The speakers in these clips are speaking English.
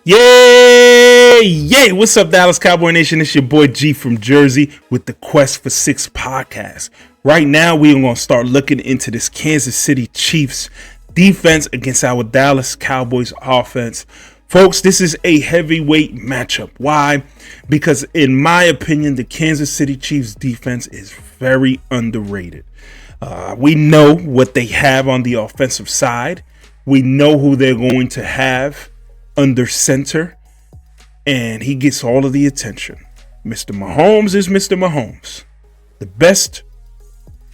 Yay! What's up, Dallas Cowboy Nation? It's your boy G from Jersey with the Quest for Six podcast. Right now, we are going to start looking into this Kansas City Chiefs defense against our Dallas Cowboys offense. Folks, this is a heavyweight matchup. Why? Because in my opinion, the Kansas City Chiefs defense is very underrated. We know what they have on the offensive side. We know who they're going to have under center, and he gets all of the attention. Mr. Mahomes is Mr. Mahomes, the best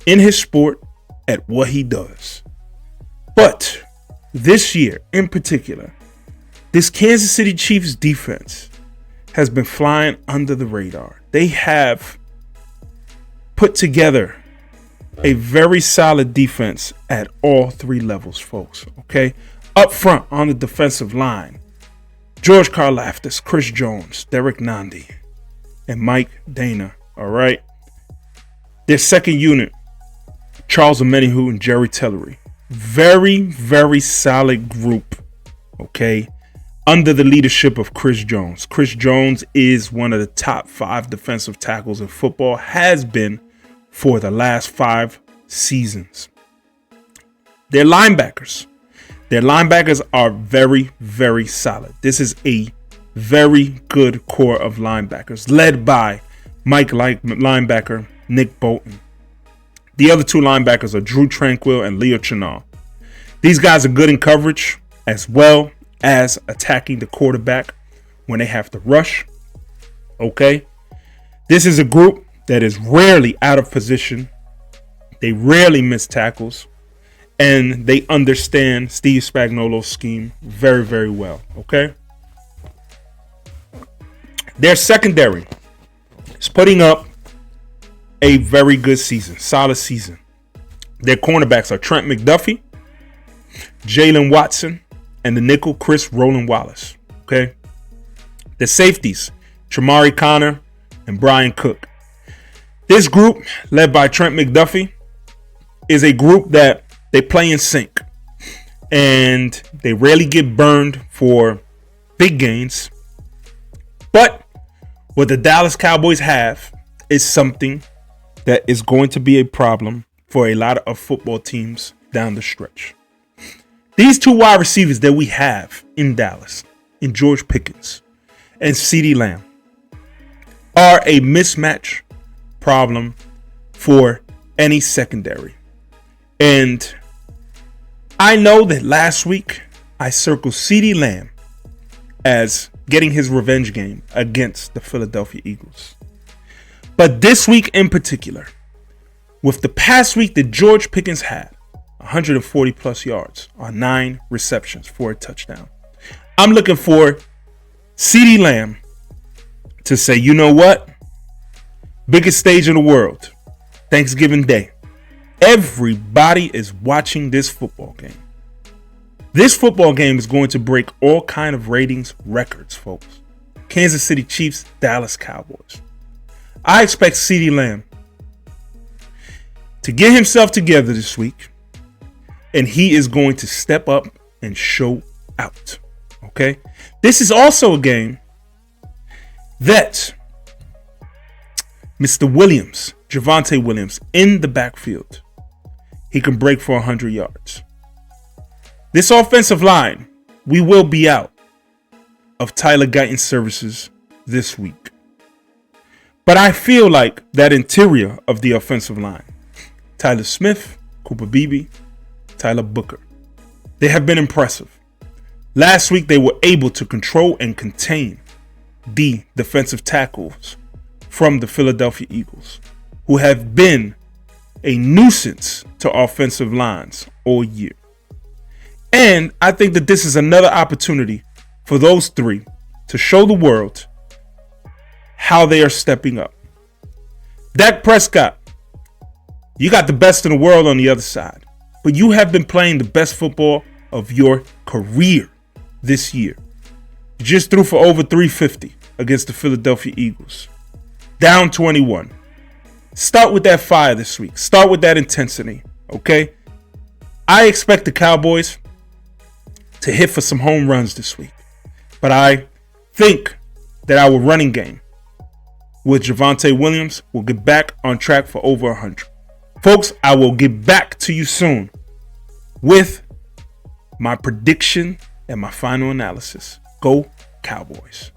in his sport at what he does. But this year in particular, this Kansas City Chiefs defense has been flying under the radar. They have put together a very solid defense at all three levels, folks. Okay, up front on the defensive line, George Karlaftis, Chris Jones, Derek Nandi, and Mike Dana. All right. Their second unit, Charles Omenihu and Jerry Tillery. Very, very solid group. Okay. Under the leadership of Chris Jones. Chris Jones is one of the top 5 defensive tackles in football, has been for the last 5 seasons. Their linebackers are very, very solid. This is a very good core of linebackers led by linebacker Nick Bolton. The other 2 linebackers are Drew Tranquill and Leo Chenal. These guys are good in coverage as well as attacking the quarterback when they have to rush. Okay. This is a group that is rarely out of position. They rarely miss tackles. And they understand Steve Spagnuolo's scheme very, very well. Okay. Their secondary is putting up a very good season, solid season. Their cornerbacks are Trent McDuffie, Jalen Watson, and the nickel Chris Roland Wallace. Okay. The safeties, Tramari Connor and Brian Cook. This group, led by Trent McDuffie, is a group that they play in sync, and they rarely get burned for big gains. But what the Dallas Cowboys have is something that is going to be a problem for a lot of football teams down the stretch. These 2 wide receivers that we have in Dallas, in George Pickens and Ceedee Lamb, are a mismatch problem for any secondary. And I know that last week I circled Ceedee Lamb as getting his revenge game against the Philadelphia Eagles. But this week in particular, with the past week that George Pickens had, 140 plus yards on 9 receptions for a touchdown, I'm looking for Ceedee Lamb to say, you know what? Biggest stage in the world, Thanksgiving Day. Everybody is watching this football game. This football game is going to break all kind of ratings records, folks. Kansas City Chiefs, Dallas Cowboys. I expect Ceedee Lamb to get himself together this week, and he is going to step up and show out. Okay? This is also a game that Mr. Williams, Jevonte Williams, in the backfield, he can break for 100 yards. This offensive line, we will be out of Tyler Guyton's services this week. But I feel like that interior of the offensive line, Tyler Smith, Cooper Beebe, Tyler Booker, they have been impressive. Last week, they were able to control and contain the defensive tackles from the Philadelphia Eagles, who have been a nuisance to offensive lines all year. And I think that this is another opportunity for those 3 to show the world how they are stepping up. Dak Prescott, you got the best in the world on the other side, but you have been playing the best football of your career this year. You just threw for over 350 against the Philadelphia Eagles. Down 21. Start with that fire this week. Start with that intensity, okay? I expect the Cowboys to hit for some home runs this week. But I think that our running game with Jevonte Williams will get back on track for over 100. Folks, I will get back to you soon with my prediction and my final analysis. Go Cowboys.